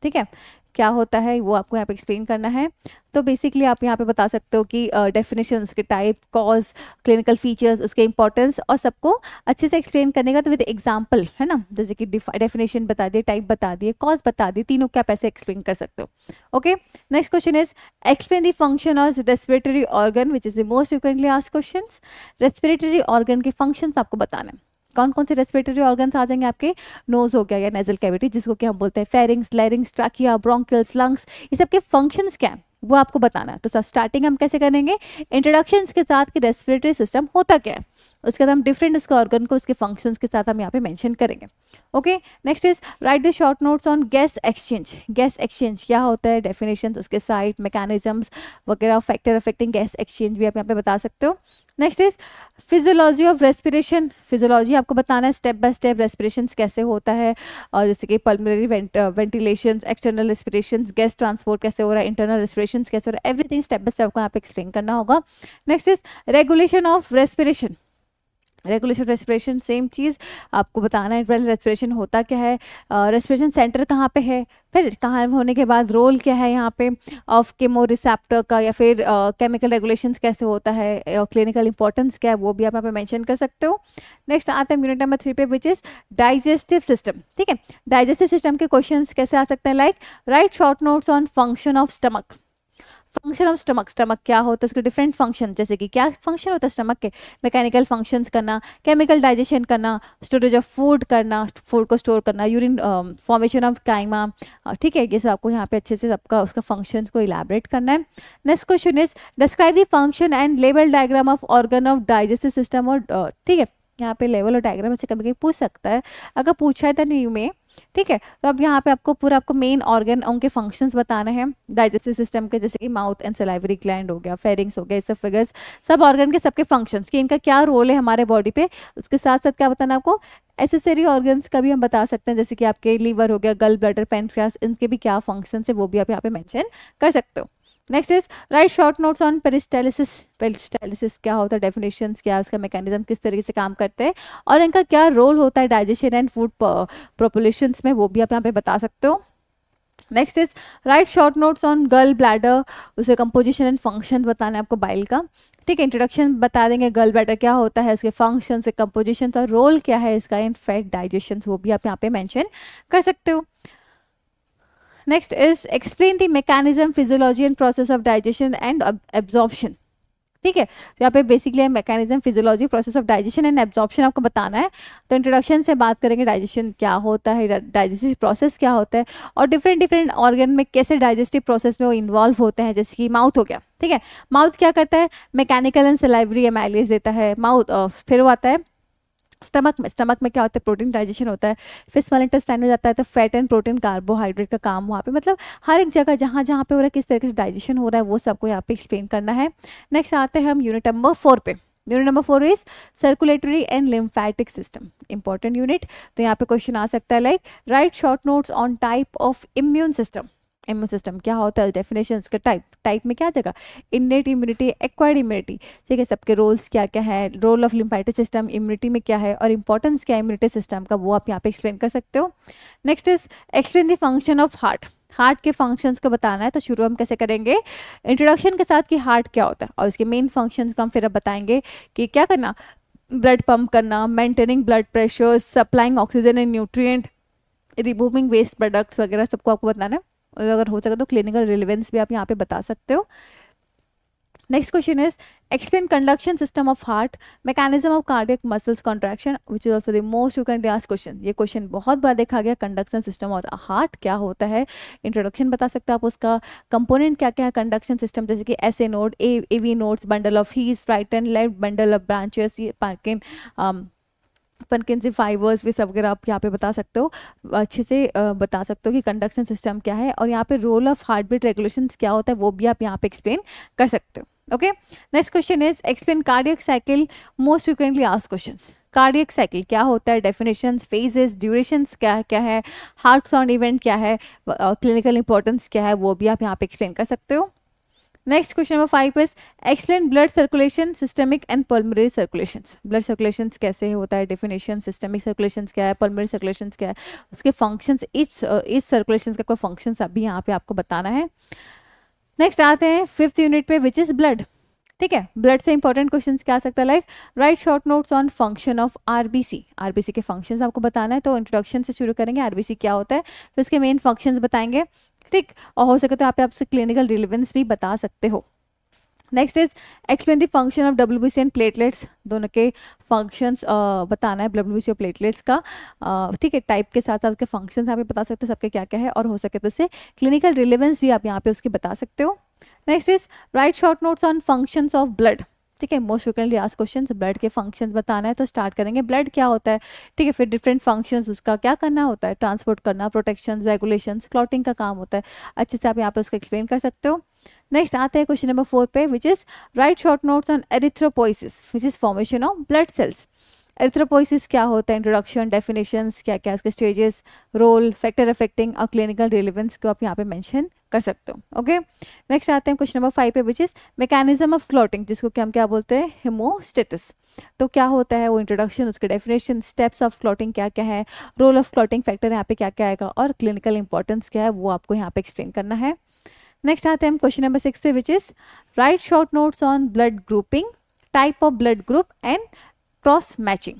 ठीक है। क्या होता है वो आपको यहाँ पे एक्सप्लेन करना है। तो बेसिकली आप यहाँ पे बता सकते हो कि डेफिनेशन, उसके टाइप, कॉज, क्लिनिकल फीचर्स, उसके इंपॉर्टेंस और सबको अच्छे से एक्सप्लेन करने का, तो विद एग्जांपल है ना, जैसे कि डेफिनेशन बता दिए, टाइप बता दिए, कॉज बता दिए, तीनों क्या पैसे एक्सप्लेन कर सकते हो। Okay, next question is explain the function of respiratory organ which is the most frequently asked questions. Respiratory organ के फंक्शंस आपको बताना है। कौन कौन से रेस्पिरेटरी ऑर्गन्स आ जाएंगे आपके, नोज हो गया या नेजल कैविटी जिसको कि हम बोलते हैं फेरिंग्स, लैरिंग्स, ट्रैकिया, ब्रोंकियल्स, लंग्स, ये सब के फंक्शंस क्या है वो आपको बताना है। तो स्टार्टिंग हम कैसे करेंगे, इंट्रोडक्शन के साथ कि रेस्पिरेटरी सिस्टम होता क्या है, उसके बाद हम डिफरेंट उसके ऑर्गन को उसके फंक्शंस के साथ हम यहाँ पे मेंशन करेंगे। Okay, next is right the short notes on gas exchange. Gas exchange क्या होता है, डेफिनेशन, उसके साइट, मैकेनिज्म्स वगैरह, फैक्टर अफेक्टिंग गैस एक्सचेंज भी आप यहाँ पे बता सकते हो। Next is physiology of respiration. Physiology आपको बताना है स्टेप बाय स्टेप रेस्पिरेशन कैसे होता है, और जैसे कि pulmonary ventilation, external respiration, gas transport कैसे हो रहा है, इंटरनल रेस्पिरेशन कैसे हो रहा है, एवरीथिंग स्टेप बाय स्टेप आपको यहाँ पे एक्सप्लेन करना होगा। Next is regulation of respiration. Regulation respiration same चीज़ आपको बताना है, पहले रेस्पिरेशन होता क्या है, रेस्पिरेशन सेंटर कहाँ पे है, फिर कहाँ होने के बाद रोल क्या है यहाँ पे ऑफ केमो रिसेप्टर का, या फिर केमिकल रेगुलेशंस कैसे होता है, क्लिनिकल इंपॉर्टेंस क्या है, वो भी आप यहाँ पे मेंशन कर सकते हो। नेक्स्ट आते हैं यूनिट नंबर 3 पे विच इज डाइजेस्टिव सिस्टम, ठीक है। डाइजेस्टिव सिस्टम के क्वेश्चन कैसे आ सकते हैं, like right short notes on function of stomach. Function of stomach, stomach क्या होता है, उसके डिफरेंट फंक्शन, जैसे कि क्या फंक्शन होता है स्टमक के, मैकेनिकल फंक्शंस करना, केमिकल डाइजेशन करना, स्टोरेज ऑफ फूड करना, फूड को स्टोर करना, यूरिन फॉर्मेशन ऑफ काइमा, ठीक है। ये सब आपको यहाँ पे अच्छे से सबका उसका फंक्शंस को इलैबोरेट करना है। Next question is describe the function and लेवल diagram of organ of digestive system, और ठीक है यहाँ पे लेवल और डायग्राम से कभी कभी पूछ सकता है, अगर पूछा है तो न्यू में, ठीक है। तो अब यहाँ पे आपको पूरा आपको मेन ऑर्गन उनके फंक्शंस बताने हैं डाइजेस्टिव सिस्टम के, जैसे कि माउथ एंड सलाइवरी ग्लैंड हो गया, फेरिंग्स हो गया, एसोफेगस, सब ऑर्गन के सबके फंक्शंस कि इनका क्या रोल है हमारे बॉडी पे। उसके साथ साथ क्या बताना आपको, एसेसरी ऑर्गन्स का भी हम बता सकते हैं, जैसे कि आपके लीवर हो गया, गल ब्लैडर, पैनक्रियास, इनके भी क्या फंक्शन है वो भी आप यहाँ पे मेंशन कर सकते हो। Next is write short notes on peristalsis. Peristalsis क्या होता है, डेफिनेशंस क्या है, उसका मैकेनिज्म किस तरीके से काम करते हैं, और इनका क्या रोल होता है डाइजेशन एंड फूड प्रोपुलेशंस में, वो भी आप यहाँ पे बता सकते हो। Next is write short notes on गल ब्लैडर, उसे कंपोजिशन एंड फंक्शन बताना है आपको बाइल का, ठीक है। इंट्रोडक्शन बता देंगे गल ब्लैडर क्या होता है, उसके फंक्शन, कंपोजिशन और रोल क्या है इसका इन फैट डाइजेशन, वो भी आप यहाँ पे मेंशन कर सकते हो। Next is explain the mechanism, physiology and process of digestion and absorption, ठीक है। तो यहाँ पे basically mechanism, physiology, process of digestion and absorption आपको बताना है। तो इंट्रोडक्शन से बात करेंगे डाइजेशन क्या होता है, डाइजेस्टिव प्रोसेस क्या होता है, और डिफरेंट डिफरेंट ऑर्गन में कैसे डाइजेस्टिव प्रोसेस में वो इन्वॉल्व होते हैं। जैसे कि माउथ हो गया, ठीक है, माउथ क्या करता है, मैकेनिकल एंड सलाइवरी एमाइलेज देता है माउथ। फिर वो आता है स्टमक में, स्टमक में क्या होता है, प्रोटीन डाइजेशन होता है। फिर स्मॉल इंटेस्टाइन में जाता है तो फैट एंड प्रोटीन कार्बोहाइड्रेट का काम वहाँ पे, मतलब हर एक जगह जहाँ जहाँ पे हो रहा है किस तरीके से डाइजेशन हो रहा है वो सबको यहाँ पे एक्सप्लेन करना है। नेक्स्ट आते हैं हम यूनिट नंबर 4 पे। Unit number 4 is circulatory and lymphatic system, important unit. तो यहाँ पे क्वेश्चन आ सकता है like right short notes on type of immune system. Immune system क्या होता है, डेफिनेशन उसका टाइप, टाइप में क्या जगह, इनेट इम्यूनिटी, एक्वायर्ड इम्यूनिटी, ठीक है, सबके रोल्स क्या क्या है, role of lymphatic system immunity में क्या है और इंपॉर्टेंस क्या है इम्यूनिटी सिस्टम का, वो आप यहाँ पे एक्सप्लेन कर सकते हो। Next is explain the function of heart. Heart के फंक्शंस को बताना है, तो शुरू हम कैसे करेंगे, इंट्रोडक्शन के साथ कि हार्ट क्या होता है और उसके मेन फंक्शंस को हम फिर अब बताएंगे कि क्या करना, ब्लड पंप करना, maintaining blood pressure, supplying oxygen and nutrient, removing waste products वगैरह सबको आपको बताना है। और अगर हो सके तो क्लिनिकल रिलेवेंस भी आप यहाँ पे बता सकते हो। Next question is explain conduction system of heart, mechanism of cardiac muscles contraction, which is also the most frequently asked question. ये क्वेश्चन बहुत बार देखा गया, कंडक्शन सिस्टम और हार्ट क्या होता है, इंट्रोडक्शन बता सकते हो आप, उसका कंपोनेंट क्या क्या है कंडक्शन सिस्टम, जैसे कि S A node, A V nodes, bundle of his, right and left, bundle of branches, ये पनकिन फाइबर्स, वे सब वगैरह आप यहाँ पे बता सकते हो, अच्छे से बता सकते हो कि कंडक्शन सिस्टम क्या है। और यहाँ पे role of heart beat regulations क्या होता है वो भी आप यहाँ पे एक्सप्लेन कर सकते हो। Okay, next question is explain cardiac cycle, most frequently asked questions. Cardiac cycle क्या होता है, डेफिनेशंस, फेजेस, ड्यूरेशंस क्या क्या है, हार्ट साउंड इवेंट क्या है, क्लिनिकल इंपॉर्टेंस क्या है, वो भी आप यहाँ पे एक्सप्लेन कर सकते हो। Next question number 5 is explain blood circulation, systemic and pulmonary circulations. Blood circulations कैसे होता है, डेफिनेशन, सिस्टमिक सर्कुलेशंस क्या है, पल्मोनरी सर्कुलेशंस क्या है, उसके फंक्शंस, इस सर्कुलेशंस का कोई फंक्शंस अभी यहाँ पे आपको बताना है। नेक्स्ट आते हैं 5th यूनिट पे, विच इज ब्लड। ठीक है, ब्लड से इंपॉर्टेंट क्वेश्चन क्या आ सकता है, like right short notes on function of RBC. RBC के फंक्शंस आपको बताना है, तो इंट्रोडक्शन से शुरू करेंगे, आरबीसी क्या होता है, फिर उसके मेन फंक्शंस बताएंगे, ठीक, और हो सके तो यहाँ पे आपसे क्लिनिकल रिलेवेंस भी बता सकते हो। Next is explain the function of WBC and platelets, दोनों के फंक्शंस बताना है, डब्ल्यूबीसी और प्लेटलेट्स का, ठीक है, टाइप के साथ साथ उसके फंक्शंस यहाँ पे बता सकते हो सबके क्या क्या है, और हो सके तो उससे क्लिनिकल रिलेवेंस भी आप यहाँ पे उसकी बता सकते हो। Next is write short notes on functions of blood. ठीक है, most frequently asked question, blood के फंक्शंस बताना है, तो स्टार्ट करेंगे ब्लड क्या होता है, ठीक है, फिर डिफरेंट फंक्शंस उसका क्या करना होता है, ट्रांसपोर्ट करना, प्रोटेक्शन, रेगुलेशंस, क्लॉटिंग का काम होता है, अच्छे से आप यहाँ पे उसको एक्सप्लेन कर सकते हो। नेक्स्ट आते हैं क्वेश्चन नंबर 4 पे, which is write short notes on erythropoiesis, which is formation of blood cells. Erythropoiesis क्या होता है, इंट्रोडक्शन, डेफिनेशंस क्या क्या, इसके स्टेजेस, रोल, फैक्टर अफेक्टिंग और क्लिनिकल रिलेवेंस को आप यहाँ पे मेंशन कर सकते हो। ओके, नेक्स्ट आते हैं क्वेश्चन नंबर 5 पे, which is mechanism of clotting, जिसको कि हम क्या बोलते हैं, हेमोस्टेटिस। तो क्या होता है वो, इंट्रोडक्शन, उसके डेफिनेशन, स्टेप्स ऑफ क्लॉटिंग क्या क्या है, रोल ऑफ क्लॉटिंग फैक्टर यहाँ पे क्या क्या आएगा, और क्लिनिकल इंपॉर्टेंस क्या है वो आपको यहाँ पे एक्सप्लेन करना है। नेक्स्ट आते हैं हम क्वेश्चन नंबर 6 पे, which is write short notes on blood grouping, type of blood group and cross matching.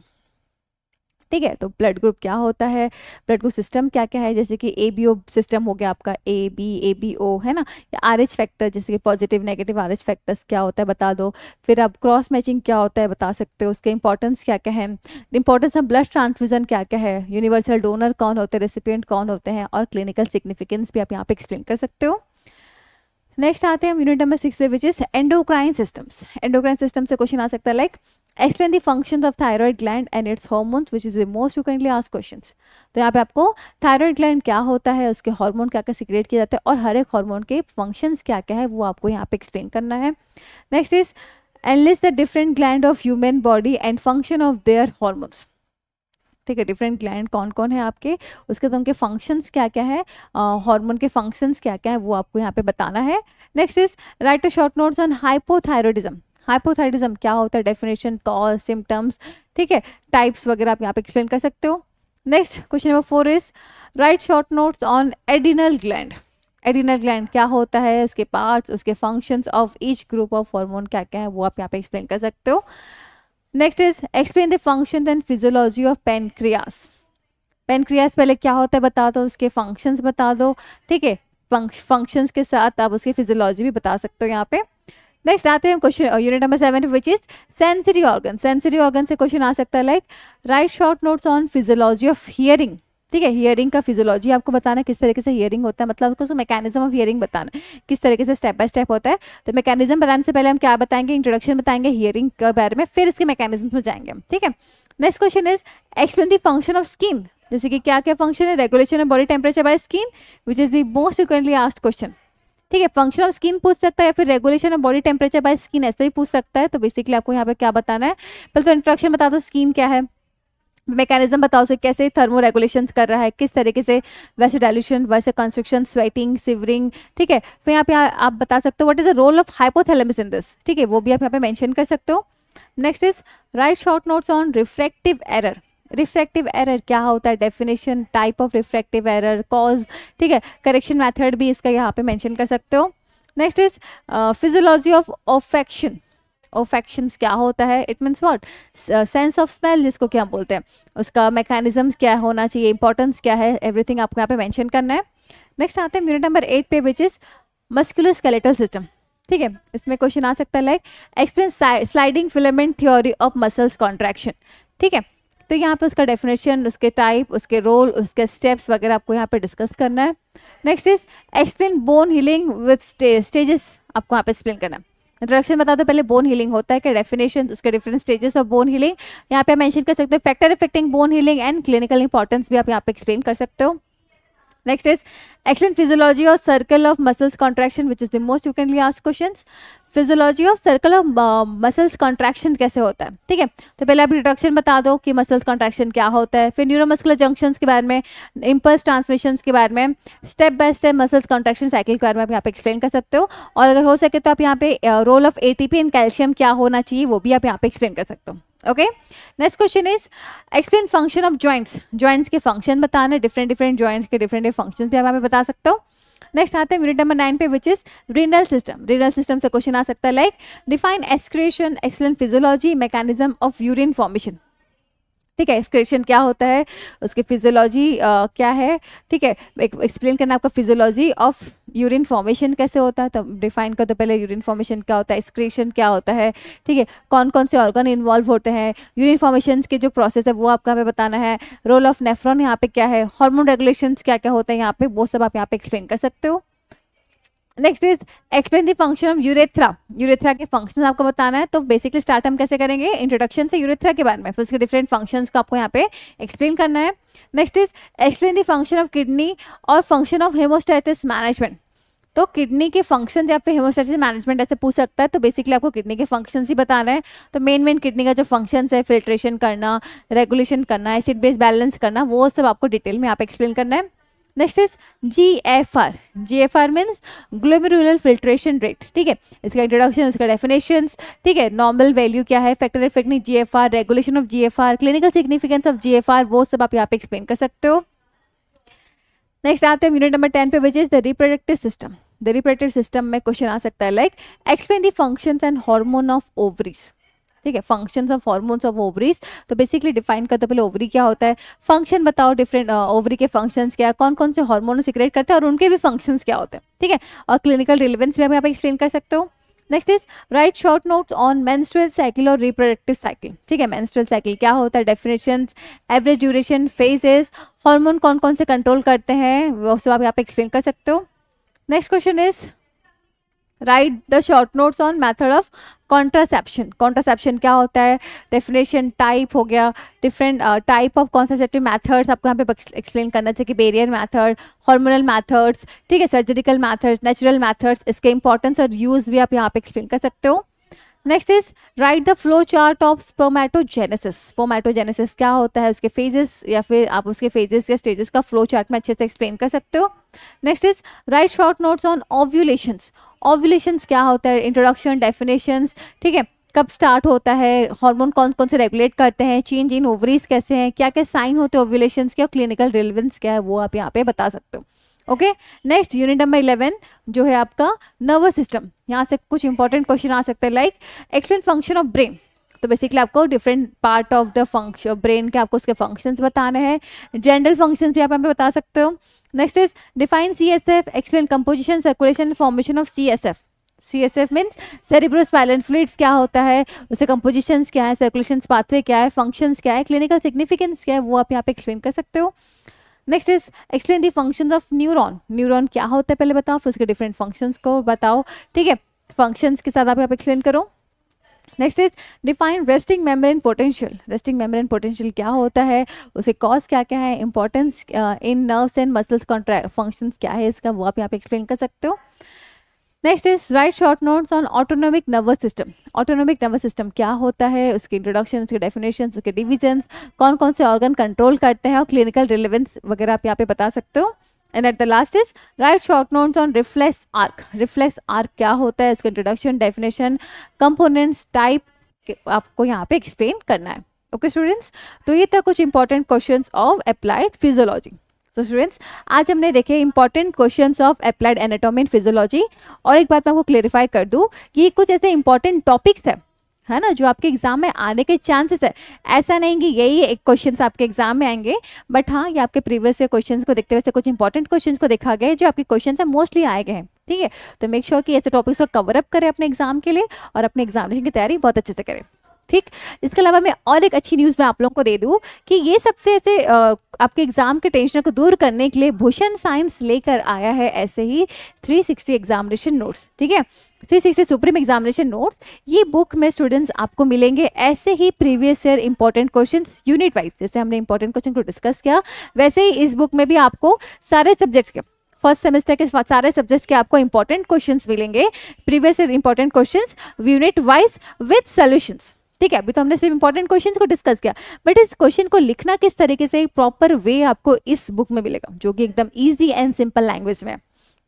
ठीक है, तो ब्लड ग्रुप क्या होता है, ब्लड ग्रुप सिस्टम क्या क्या है, जैसे कि ABO सिस्टम हो गया आपका, AB, ABO है ना, या RH फैक्टर, जैसे कि पॉजिटिव नेगेटिव RH फैक्टर्स क्या होता है बता दो, फिर आप क्रॉस मैचिंग क्या होता है बता सकते हो, उसके इंपॉर्टेंस क्या क्या है, इंपॉर्टेंस ऑफ ब्लड ट्रांसफ्यूजन क्या क्या है, यूनिवर्सल डोनर कौन होते हैं, रेसिपिएंट कौन होते हैं, और क्लिनिकल सिग्निफिकेंस भी आप यहाँ पे एक्सप्लेन कर सकते हो। नेक्स्ट आते हैं unit number 6 which is endocrine systems. Endocrine system से क्वेश्चन आ सकता है, like explain the functions of thyroid gland and it's hormones, which is the most frequently asked questions. तो यहाँ पे आपको थायराइड ग्लैंड क्या होता है, उसके हार्मोन क्या क्या सिक्रेट किए जाते हैं, और हर एक हार्मोन के फंक्शंस क्या क्या है वो आपको यहाँ पे एक्सप्लेन करना है। Next is enlist the different gland of human body and function of their hormones. ठीक है, डिफरेंट ग्लैंड कौन कौन है आपके, उसके तो उनके फंक्शंस क्या क्या है, हार्मोन के फंक्शंस क्या क्या है वो आपको यहाँ पे बताना है। Next is write a short notes on hypothyroidism. Hypothyroidism क्या होता है, डेफिनेशन, कॉज, सिम्टम्स, ठीक है, टाइप्स वगैरह आप यहाँ पे एक्सप्लेन कर सकते हो। Next question number 4 is write short notes on adrenal gland. Adrenal gland क्या होता है, उसके पार्ट्स, उसके functions of each group of hormone क्या क्या है वो आप यहाँ पे एक्सप्लेन कर सकते हो। Next is explain the function and physiology of pancreas. Pancreas पहले क्या होता है बता दो, उसके फंक्शंस बता दो, ठीक है, फंक्शंस के साथ आप उसकी फिजियोलॉजी भी बता सकते हो यहाँ पे। नेक्स्ट आते हैं question unit number 7 which is sensory organ. Sensory organ से क्वेश्चन आ सकता है like right short notes on physiology of hearing. ठीक है, हियरिंग का फिजियोलॉजी आपको बताना है, किस तरीके से हियरिंग होता है, मतलब उसको मैकेनिज्म ऑफ हियरिंग बताना है, किस तरीके से स्टेप बाय स्टेप होता है। तो मैकेनिज्म बताने से पहले हम क्या बताएंगे, इंट्रोडक्शन बताएंगे हियरिंग के बारे में, फिर इसके मैकेनिज्म में जाएंगे हम। ठीक है, next question is explain the function of skin. जैसे कि क्या क्या फंक्शन है, regulation of body temperature by skin which is the most frequently asked question. ठीक है, फंक्शन ऑफ स्किन पूछ सकता है या फिर regulation of body temperature by skin ऐसे ही पूछ सकता है। तो बेसिकली आपको यहाँ पे क्या बताना है, पहले तो इंट्रोडक्शन बता दो स्किन क्या है, मैकेनिज्म बताओ से कैसे थर्मो रेगुलेशंस कर रहा है, किस तरीके से वैसे डाइल्यूशन वैसे कंस्ट्रक्शन स्वेटिंग सिवरिंग। ठीक है, फिर यहाँ पे आप बता सकते हो what is the role of hypothalamus in this. ठीक है, वो भी आप यहाँ पे मेंशन कर सकते हो। Next is write short notes on refractive error. Refractive error क्या होता है, definition, type of refractive error, cause. ठीक है, करेक्शन मेथड भी इसका यहाँ पे मेंशन कर सकते हो। Next is physiology of olfaction. Olfactions क्या होता है, it means what, sense of smell जिसको क्या बोलते हैं, उसका मैकेनिज्म क्या होना चाहिए, इंपॉर्टेंस क्या है, एवरीथिंग आपको यहाँ पे मेंशन करना है। नेक्स्ट आते हैं यूनिट नंबर 8 पे which is muscular skeletal system. ठीक है, इसमें क्वेश्चन आ सकता है like explain sliding filament theory of muscles contraction. ठीक है, तो यहाँ पे उसका डेफिनेशन, उसके टाइप, उसके रोल, उसके स्टेप्स वगैरह आपको यहाँ पे डिस्कस करना है। Next is explain bone healing with stages, आपको यहाँ पे एक्सप्लेन करना है। इंट्रोडक्शन बता दो पहले बोन हीलिंग होता है क्या, डेफिनेशन, उसके different stages of bone healing यहाँ पे मेंशन कर सकते हो, factor affecting bone healing and clinical importance भी आप यहाँ पे एक्सप्लेन कर सकते हो। Next is explain physiology of circle of muscles contraction which is the most frequently asked questions. Physiology of circle of muscles contraction कैसे होता है। ठीक है, तो पहले आप इंट्रोडक्शन बता दो कि मसल्स कॉन्ट्रैक्शन क्या होता है, फिर न्यूरोमस्कुलर जंक्शंस के बारे में, इंपल्स ट्रांसमिशंस के बारे में, step by step muscles contraction cycle के बारे में आप यहाँ पे एक्सप्लेन कर सकते हो। और अगर हो सके तो आप यहाँ पे role of ATP in calcium क्या होना चाहिए वो भी आप यहाँ पे एक्सप्लेन कर सकते हो। Okay, next question is explain function of joints. Joints के फंक्शन बताना, डिफरेंट जॉइंट्स के डिफरेंट फंक्शंस भी आप यहाँ पे बता सकते हो। नेक्स्ट आते हैं यूनिट नंबर 9 पे which is renal system. Renal system से क्वेश्चन आ सकता है like define excretion, explain physiology, mechanism of urine formation. ठीक है, एक्सक्रीशन क्या होता है, उसकी फिजियोलॉजी क्या है। ठीक है, एक्सप्लेन करना आपका फिजियोलॉजी ऑफ यूरिन फॉर्मेशन कैसे होता है, तो डिफाइन कर दो पहले यूरिन फॉर्मेशन क्या होता है, एक्सक्रीशन क्या होता है। ठीक है, कौन कौन से ऑर्गन इन्वॉल्व होते हैं, यूरिन फॉर्मेशन के जो प्रोसेस है वो आपको हमें बताना है। रोल ऑफ नेफ्रॉन यहाँ पे क्या है, हार्मोन रेगुलेशंस क्या क्या होता है यहाँ पे, वो सब आप यहाँ पे एक्सप्लेन कर सकते हो। Next is explain the function of urethra. Urethra के फंक्शंस आपको बताना है। तो बेसिकली स्टार्ट हम कैसे करेंगे, इंट्रोडक्शन से यूरेथ्रा के बारे में, फिर उसके डिफरेंट फंक्शंस को आपको यहाँ पे एक्सप्लेन करना है। Next is explain the function of kidney और फंक्शन ऑफ हेमोस्टेटिस मैनेजमेंट। तो किडनी के फंक्शन या फिर हेमोस्टेटिस मैनेजमेंट ऐसे पूछ सकता है, तो बेसिकली आपको किडनी के फंक्शंस ही बताना है। तो मेन किडनी का जो फंक्शंस है, फिल्ट्रेशन करना, रेगुलेशन करना, एसिड बेस बैलेंस करना, वो सब आपको डिटेल में यहाँ पे एक्सप्लेन करना है। Next is GFR। GFR means glomerular filtration rate. ठीक है, इसका इंट्रोडक्शन, उसका डेफिनेशंस। ठीक है, नॉर्मल वैल्यू क्या है, factor affecting GFR, regulation of GFR, clinical significance of GFR, वो सब आप यहाँ पे एक्सप्लेन कर सकते हो। नेक्स्ट आते हैं यूनिट नंबर 10 पे which is the reproductive system. The reproductive system में क्वेश्चन आ सकता है like explain the functions and hormone of ovaries. ठीक है, functions of hormones of ovaries. तो बेसिकली डिफाइन करते पहले ओवरी क्या होता है, फंक्शन बताओ, डिफरेंट ओवरी के फंक्शंस क्या, कौन कौन से हार्मोन सिक्रेट करते हैं और उनके भी फंक्शंस क्या होते हैं। ठीक है, और क्लिनिकल रिलेवेंस भी आप यहाँ पे एक्सप्लेन कर सकते हो। Next is write short notes on menstrual cycle और रिप्रोडक्टिव साइकिल। ठीक है, मेंस्ट्रुअल साइकिल क्या होता है, definitions, average duration, phases, hormone कौन कौन से कंट्रोल करते हैं, वो सब आप यहाँ पे एक्सप्लेन कर सकते हो। Next question is right the short notes on method of contraception. Contraception क्या होता है, डेफिनेशन, टाइप हो गया, different type of contraceptive methods आपको यहाँ पे एक्सप्लेन करना चाहिए कि बैरियर मेथड, हार्मोनल मेथड्स। ठीक है, सर्जिकल मेथड्स, नेचुरल मेथड्स, इसके इंपॉर्टेंस और यूज भी आप यहाँ पे एक्सप्लेन कर सकते हो। Next is right the flow chart of spermatogenesis. Spermatogenesis क्या होता है, उसके फेजेस या फिर आप उसके फेजेस या स्टेजेस का फ्लो चार्ट में अच्छे से एक्सप्लेन कर सकते हो। Next is write short notes on ovulations. Ovulations क्या होता है, इंट्रोडक्शन, डेफिनेशंस। ठीक है, कब स्टार्ट होता है, हार्मोन कौन कौन से रेगुलेट करते हैं, चेंज इन ओवरीज कैसे हैं, क्या क्या साइन होते हैं ओव्यूलेशंस के, और क्लिनिकल रिलेवेंस क्या है वो आप यहाँ पे बता सकते हो। ओके, नेक्स्ट यूनिट नंबर 11 जो है आपका नर्वस सिस्टम। यहाँ से कुछ इंपॉर्टेंट क्वेश्चन आ सकते हैं like explain function of brain. तो बेसिकली आपको different part of the function brain के आपको उसके फंक्शंस बताने हैं, जनरल फंक्शंस भी आप यहाँ पे बता सकते हो। Next is define CSF, explain composition, circulation, formation of CSF। CSF means cerebrospinal fluids क्या होता है, उसके कंपोजिशंस क्या है, सर्कुलेशन पाथवे क्या है, फंक्शंस क्या है, क्लिनिकल सिग्निफिकेंस क्या है, वो आप यहाँ पे एक्सप्लेन कर सकते हो। Next is explain the functions of neuron, neuron क्या होता है पहले बताओ, फिर उसके डिफरेंट फंक्शंस को बताओ, ठीक है, फंक्शंस के साथ आप यहाँ पे एक्सप्लेन करो। Next is define resting membrane potential, resting membrane potential क्या होता है, उसके कॉज क्या क्या है, importance in nerves and muscles contract functions क्या है इसका, वो आप यहाँ पे एक्सप्लेन कर सकते हो। Next is write short notes on autonomic nervous system, autonomic nervous system क्या होता है, उसकी इंट्रोडक्शन, उसके डेफिनेशन, उसके डिविजन्स, कौन कौन से ऑर्गन कंट्रोल करते हैं और क्लिनिकल रिलेवेंस वगैरह आप यहाँ पे बता सकते हो। And at the last is write short notes on reflex arc, reflex arc क्या होता है, उसका इंट्रोडक्शन, डेफिनेशन, कंपोनेंट्स, टाइप आपको यहाँ पे एक्सप्लेन करना है। ओके स्टूडेंट्स, तो ये था कुछ important questions of applied physiology. तो स्टूडेंट्स आज हमने देखे important questions of applied anatomy and physiology. और एक बात मैं आपको क्लेरिफाई कर दूं कि ये कुछ ऐसे इंपॉर्टेंट टॉपिक्स है ना, जो आपके एग्जाम में आने के चांसेस है। ऐसा नहीं कि यही एक क्वेश्चंस आपके एग्जाम में आएंगे, बट हाँ ये आपके प्रीवियस क्वेश्चंस को देखते हुए कुछ इंपॉर्टेंट क्वेश्चंस को देखा गया है जो आपके क्वेश्चंस है मोस्टली आए गए हैं, ठीक है। तो मेक श्योर कि ऐसे टॉपिक्स को कवर अप करें अपने एग्जाम के लिए और अपने एग्जामिनेशन की तैयारी बहुत अच्छे से करें, ठीक। इसके अलावा मैं और एक अच्छी न्यूज़ मैं आप लोगों को दे दूं कि ये सबसे ऐसे आपके एग्जाम के टेंशन को दूर करने के लिए भूषण साइंस लेकर आया है ऐसे ही 360 एग्जामिनेशन नोट्स, ठीक है, 360 सुप्रीम एग्जामिनेशन नोट्स। ये बुक में स्टूडेंट्स आपको मिलेंगे ऐसे ही previous year important questions unit wise, जैसे हमने इंपॉर्टेंट क्वेश्चन को डिस्कस किया वैसे ही इस बुक में भी आपको सारे सब्जेक्ट्स के फर्स्ट सेमेस्टर के सारे सब्जेक्ट्स के आपको इंपॉर्टेंट क्वेश्चंस मिलेंगे, previous year important questions unit wise with solutions, ठीक है। अभी तो हमने सिर्फ इंपॉर्टेंट क्वेश्चंस को डिस्कस किया, बट इस क्वेश्चन को लिखना किस तरीके से प्रॉपर वे आपको इस बुक में मिलेगा जो कि एकदम इजी एंड सिंपल लैंग्वेज में,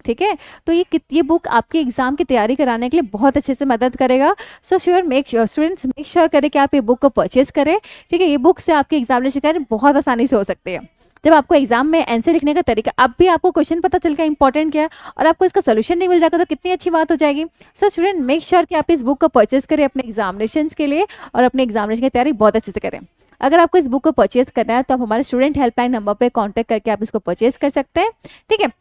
ठीक है। तो ये बुक आपके एग्जाम की तैयारी कराने के लिए बहुत अच्छे से मदद करेगा। सो स्टूडेंट्स मेक श्योर करें कि आप ये बुक को परचेज करें, ठीक है। ये बुक से आपके एग्जामिनेशन कार्य बहुत आसानी से हो सकते हैं। जब आपको एग्जाम में आंसर लिखने का तरीका, अब भी आपको क्वेश्चन पता चल गया इंपॉर्टेंट क्या है और आपको इसका सोल्यूशन नहीं मिल जाएगा तो कितनी अच्छी बात हो जाएगी। सो स्टूडेंट मेक श्योर कि आप इस बुक को परचेज करें अपने एग्जामिनेशन के लिए और अपने एग्जामिनेशन की तैयारी बहुत अच्छे से करें। अगर आपको इस बुक को परचेज करना है तो आप हमारे स्टूडेंट हेल्पलाइन नंबर पर कॉन्टैक्ट करके आप इसको परचेज कर सकते हैं, ठीक है।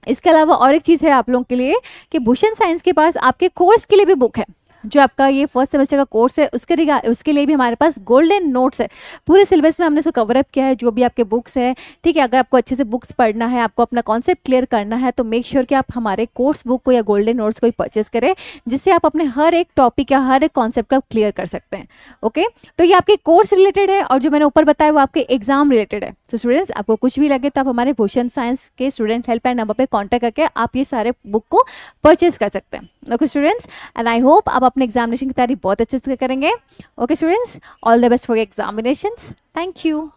इसके अलावा और एक चीज़ है आप लोगों के लिए कि भूषण साइंस के पास आपके कोर्स के लिए भी बुक है, जो आपका ये फर्स्ट सेमेस्टर का कोर्स है उसके लिए भी हमारे पास गोल्डन नोट्स है। पूरे सिलेबस में हमने इसको कवर अप किया है, जो भी आपके बुक्स है, ठीक है। अगर आपको अच्छे से बुक्स पढ़ना है, आपको अपना कॉन्सेप्ट क्लियर करना है तो मेक श्योर कि आप हमारे कोर्स बुक को या गोल्डन नोट्स को ही परचेस करें, जिससे आप अपने हर एक टॉपिक या हर एक कॉन्सेप्ट को क्लियर कर सकते हैं। ओके, तो ये आपके कोर्स रिलेटेड है और जो मैंने ऊपर बताया वो आपके एग्जाम रिलेटेड है। तो स्टूडेंट्स आपको कुछ भी लगे तो आप हमारे भूषण साइंस के स्टूडेंट हेल्पलाइन नंबर पर कॉन्टैक्ट करके आप ये सारे बुक को परचेज कर सकते हैं। Okay students, and I hope आप अपने एग्जामिनेशन की तैयारी बहुत अच्छे से करेंगे। Okay students, all the best for examinations. Thank you.